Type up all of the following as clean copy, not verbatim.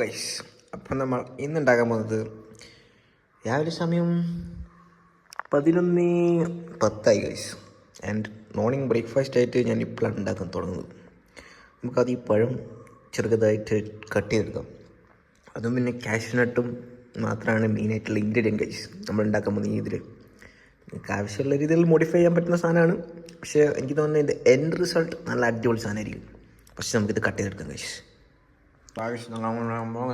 Guys, അപ്പം നമ്മൾ ഇന്നുണ്ടാക്കാൻ പോകുന്നത് രാവിലെ സമയം 11:10 ഗൈസ്. ആൻഡ് മോർണിംഗ് ബ്രേക്ക്ഫാസ്റ്റ് ആയിട്ട് ഞാൻ ഇപ്പോഴാണ് ഉണ്ടാക്കാൻ തുടങ്ങുന്നത്. നമുക്കത് ഈ പഴം ചെറുതായിട്ട് കട്ട് ചെയ്തെടുക്കാം. അതും പിന്നെ കാഷ്നട്ടും മാത്രമാണ് മെയിനായിട്ടുള്ള ഇൻഗ്രീഡിയൻറ്റ് ഗൈസ് നമ്മൾ ഉണ്ടാക്കാൻ പോകുന്ന ഇതിൽ. നമുക്ക് ആവശ്യമുള്ള രീതിയിൽ മോഡിഫൈ ചെയ്യാൻ പറ്റുന്ന സാധനമാണ്. പക്ഷേ എനിക്ക് തോന്നുന്നത് ഇതിൻ്റെ എൻഡ് റിസൾട്ട് നല്ല അടിപൊളി സാധനമായിരിക്കും. പക്ഷേ നമുക്കിത് കട്ട് ചെയ്തെടുക്കാം ഗൈസ്. ആവശ്യമാകുമ്പോൾ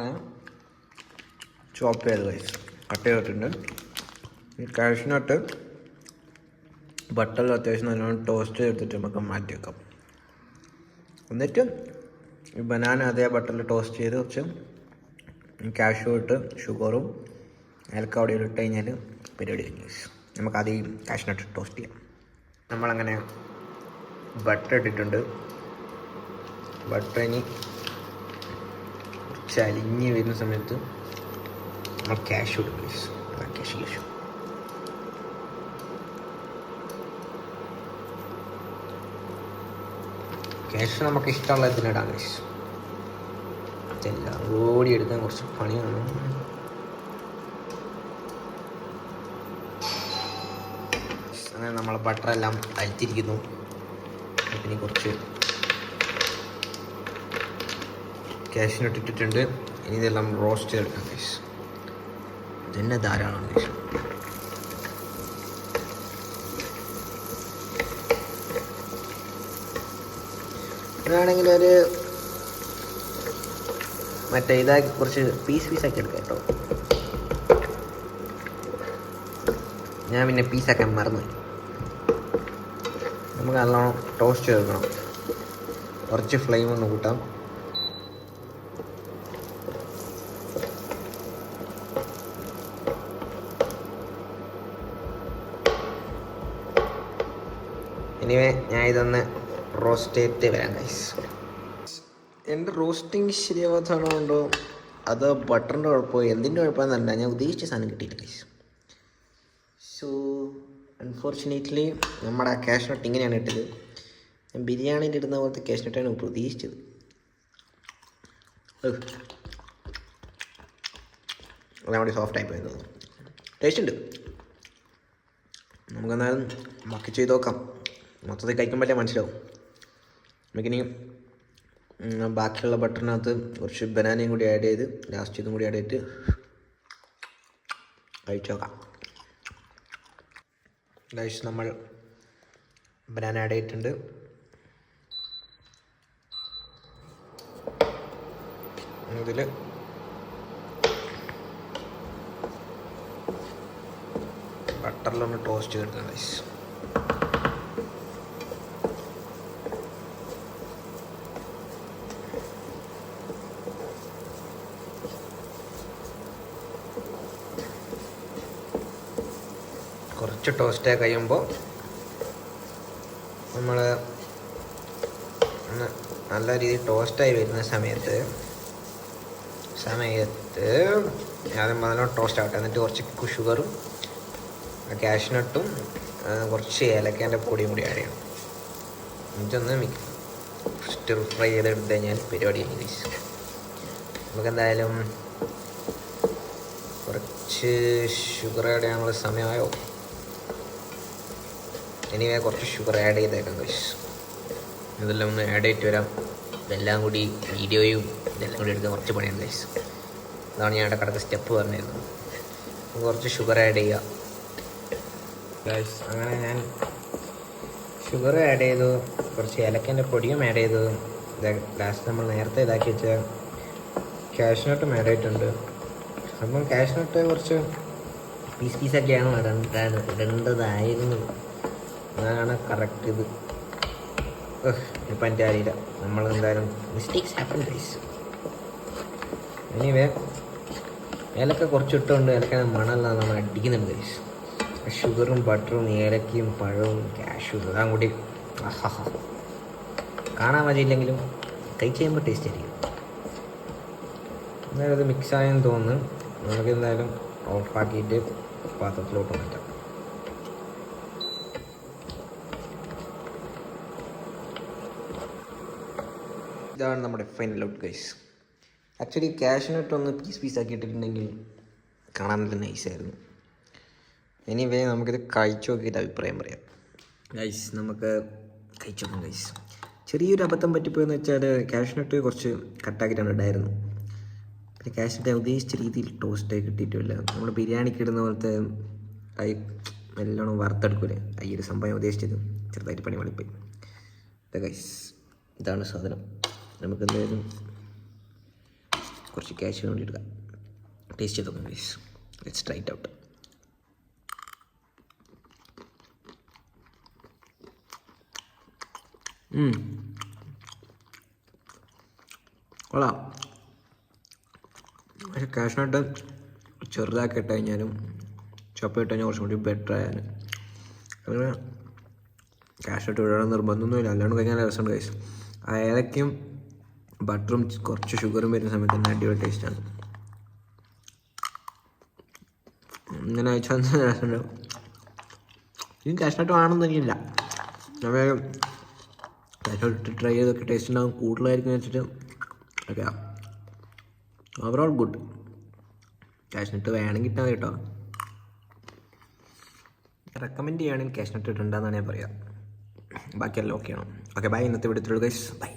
ചോപ്പ് ചെയ്ത് ഗൈസ് കട്ട് ചെയ്തിട്ടുണ്ട്. ഈ കാഷ്നട്ട് ബട്ടറിൽ അത്യാവശ്യം നല്ലോണം ടോസ്റ്റ് ചെയ്തിട്ട് നമുക്ക് മാറ്റി വെക്കാം. എന്നിട്ട് ഈ ബനാന അതേ ബട്ടറിൽ ടോസ്റ്റ് ചെയ്ത് കുറച്ച് കാഷ്യൂ ഇട്ട് ഷുഗറും ഏലക്കാവടിയും ഇട്ട് കഴിഞ്ഞാൽ പരിപാടി ഗൈസ്. നമുക്കാദ്യം കാഷ്നട്ട് ടോസ്റ്റ് ചെയ്യാം. നമ്മളങ്ങനെ ബട്ടർ ഇട്ടിട്ടുണ്ട്. ബട്ടർ ഇനി ചലിഞ്ഞ് വരുന്ന സമയത്ത് നമ്മൾ കാഷ്യൂ ഇടും ഗൈസ്. കാഷ്യൂ നമുക്ക് ഇഷ്ടമുള്ള ഇതിനിടാം ഗൈസ്. എല്ലാം ഓടി എടുക്കാൻ കുറച്ച് പണിയാണ്. അങ്ങനെ നമ്മൾ ബട്ടറെല്ലാം അരിച്ചിരിക്കുന്നു. പിന്നെ കുറച്ച് കാഷ്നട്ട് ഇട്ടിട്ടുണ്ട്. ഇനി ഇതെല്ലാം റോസ്റ്റ് ചെയ്തെടുക്കാം ഗൈസ്. ഇതന്നെ ധാരാളം ഗൈസ്. ഇതാണെങ്കിൽ ഒരു മറ്റേ ഇതാക്കി കുറച്ച് പീസാക്കി എടുക്കാം കേട്ടോ. ഞാൻ പിന്നെ പീസാക്കാൻ മറന്നു. നമുക്ക് നല്ലോണം ടോസ്റ്റ് ചെയ്തെടുക്കണം. കുറച്ച് ഫ്ലെയിം ഒന്ന് കൂട്ടാം. എനിവേ ഞാൻ ഇതൊന്ന് റോസ്റ്റ് ചെയ്തിട്ട് വരാം ഗൈസ്. എൻ്റെ റോസ്റ്റിംഗ് ശരിയാവാത്തതാണോ അത് ബട്ടറിൻ്റെ കുഴപ്പമോ എന്തിൻ്റെ കുഴപ്പമെന്നല്ല, ഞാൻ ഉദ്ദേശിച്ച സാധനം കിട്ടിയില്ല ഗൈസ്. സോ അൺഫോർച്ചുനേറ്റ്ലി നമ്മുടെ കാഷ്നട്ട് ഇങ്ങനെയാണ് ഇട്ടത്. ഞാൻ ബിരിയാണിയിൽ ഇടുന്ന പോലത്തെ കാഷ്നട്ടാണ് പ്രതീക്ഷിച്ചത്. എല്ലാം കൂടി സോഫ്റ്റ് ആയിപ്പോയി തോന്നുന്നു. ടേസ്റ്റ് ഉണ്ട്. നമുക്കെന്നാലും ബാക്കി ചെയ്ത് നോക്കാം. മൊത്തത്തിൽ കഴിക്കുമ്പോഴേ മനസ്സിലാവും. നമുക്കിനി ബാക്കിയുള്ള ബട്ടറിനകത്ത് കുറച്ച് ബനാനയും കൂടി ആഡ് ചെയ്ത് ലാസ്റ്റ് ഇതും കൂടി ആഡ് ചെയ്തിട്ട് കഴിച്ചു നോക്കാം ഗൈസ്. നമ്മൾ ബനാന ആഡ് ചെയ്തിട്ടുണ്ട്. ഇതിൽ ബട്ടറിലൊന്ന് ടോസ്റ്റ് ചെയ്തെടുക്കാം ഗൈസ്. കുറച്ച് ടോസ്റ്റ് കഴിയുമ്പോൾ നമ്മൾ നല്ല രീതിയിൽ ടോസ്റ്റായി വരുന്ന സമയത്ത് ആദ്യം നല്ലോണം ടോസ്റ്റ് ആവട്ടെ. എന്നിട്ട് കുറച്ച് ഷുഗറും കാഷ്നട്ടും കുറച്ച് ഏലക്കേൻ്റെ പൊടിയും കൂടി ആഡ് ചെയ്യണം. എന്നിട്ടൊന്ന് സ്റ്റിർ ഫ്രൈ ചെയ്തെടുത്ത് കഴിഞ്ഞാൽ പരിപാടി കഴിഞ്ഞു. നമുക്കെന്തായാലും കുറച്ച് ഷുഗർ ആഡ് ചെയ്യാനുള്ള സമയമായോ? എനിവേ കുറച്ച് ഷുഗർ ആഡ് ചെയ്തേക്കാം ഗൈസ്. ഇതെല്ലാം ഒന്ന് ആഡ് ചെയ്തിട്ട് വരാം. ഇതെല്ലാം കൂടി വീഡിയോയും ഇതെല്ലാം കൂടി എടുക്കാൻ കുറച്ച് പണിയാണ് ഗൈസ്. അതാണ് ഞാൻ ഇടക്കിടക്ക് സ്റ്റെപ്പ് പറഞ്ഞിരുന്നത്. കുറച്ച് ഷുഗർ ആഡ് ചെയ്യുക ഗൈസ്. അങ്ങനെ ഞാൻ ഷുഗർ ആഡ് ചെയ്തു. കുറച്ച് ഏലക്കൻ്റെ പൊടിയും ആഡ് ചെയ്തു. ലാസ്റ്റ് നമ്മൾ നേരത്തെ ഇതാക്കി വെച്ച കാഷ്നട്ടും ആഡ് ചെയ്തിട്ടുണ്ട്. അപ്പം കാഷ്നട്ട് കുറച്ച് പീസാക്കിയാണ് ഇടേണ്ടതായിരുന്നു. അതാണ് കറക്റ്റ്. ഇത് ഇപ്പം എൻ്റെ അറിയില്ല. നമ്മളെന്തായാലും മിസ്റ്റേക്സ് ഹാപ്പൻ ഗൈസ്. എനിവേ ഏലക്ക കുറച്ച് ഇട്ടുകൊണ്ട് ഏലക്ക മണമെല്ലാം നമ്മൾ അടിക്കുന്നുണ്ട് ഗൈസ്. ഷുഗറും ബട്ടറും ഏലക്കയും പഴവും കാഷ്യൂ എല്ലാം കൂടി കാണാൻ മതിയില്ലെങ്കിലും കഴിച്ച് ചെയ്യുമ്പോൾ ടേസ്റ്റ് ആയിരിക്കും. എന്തായാലും ഇത് മിക്സായെന്ന് തോന്നുന്നു. നമുക്ക് എന്തായാലും ഓഫാക്കിയിട്ട് പാത്രത്തിലോട്ട് മാറ്റാം. ഇതാണ് നമ്മുടെ ഫൈനൽ ഔട്ട് ഗൈസ്. ആക്ച്വലി ക്യാഷിനിട്ടൊന്ന് പീസ് ആക്കിയിട്ടിട്ടുണ്ടെങ്കിൽ കാണാൻ നല്ല നൈസായിരുന്നു. എനിവേ നമുക്കിത് കഴിച്ചു നോക്കിയിട്ട് അഭിപ്രായം പറയാം. ഗൈസ് നമുക്ക് കഴിച്ചു നോക്കാം ഗൈസ്. ചെറിയൊരു അബദ്ധം പറ്റിപ്പോയെന്ന് വെച്ചാൽ ക്യാഷിനിട്ട് കുറച്ച് കട്ടാക്കിയിട്ടാണ് ഇടായിരുന്നു. പിന്നെ ക്യാഷിനിട്ട് ഉദ്ദേശിച്ച രീതിയിൽ ടോസ്റ്റായി കിട്ടിയിട്ടില്ല. നമ്മൾ ബിരിയാണിക്ക് ഇടുന്ന പോലത്തെ നല്ലോണം വറുത്തെടുക്കൂലേ, ഈ ഒരു സംഭവം ഉദ്ദേശിച്ചത് ചെറുതായിട്ട് പണി പണിപ്പോയി. ഗൈസ് ഇതാണ് സാധനം. നമുക്ക് എന്തായാലും കുറച്ച് ക്യാഷ് വേണ്ടി എടുക്കാം. ടേസ്റ്റ് ചെയ്ത് നോക്കാം guys. Let's try it out. കൊള്ളാം. പക്ഷെ ക്യാഷിനായിട്ട് ചെറുതാക്കി ഇട്ട് കഴിഞ്ഞാലും ചൊപ്പ ഇട്ട് കഴിഞ്ഞാൽ കുറച്ചും കൂടി ബെറ്റർ ആയാലും അങ്ങനെ ക്യാഷിനായിട്ട് വിടണം നിർബന്ധമൊന്നുമില്ല. അല്ലാണ്ട് കഴിഞ്ഞാൽ രസമുണ്ട് ഗൈസ്. ആ ഏലക്കയും ബട്ടറും കുറച്ച് ഷുഗറും വരുന്ന സമയത്ത് തന്നെ അടിപൊളി ടേസ്റ്റാണ്. ഇങ്ങനെ വെച്ചാൽ രസമുണ്ട്. ഇനി ക്യാഷിനായിട്ട് വേണമെന്ന് എനിക്കില്ല. ഞാൻ ക്യാഷിനായിട്ട് ട്രൈ ചെയ്തൊക്കെ ടേസ്റ്റ് ഉണ്ടാകും കൂടുതലായിരിക്കും വെച്ചിട്ട് ഓക്കെ. Overall good. ക്യാഷിനിട്ട് വേണമെങ്കിൽ ഇട്ടാൽ കേട്ടോ. റെക്കമെൻഡ് ചെയ്യുകയാണെങ്കിൽ ക്യാഷിനിട്ട് ഇട്ടുണ്ടെന്നാണ് ഞാൻ പറയാം. ബാക്കിയെല്ലാം ഓക്കെയാണ്. Okay bye. ഇന്നത്തെ വീഡിയോ ഗൈസ് ബൈ.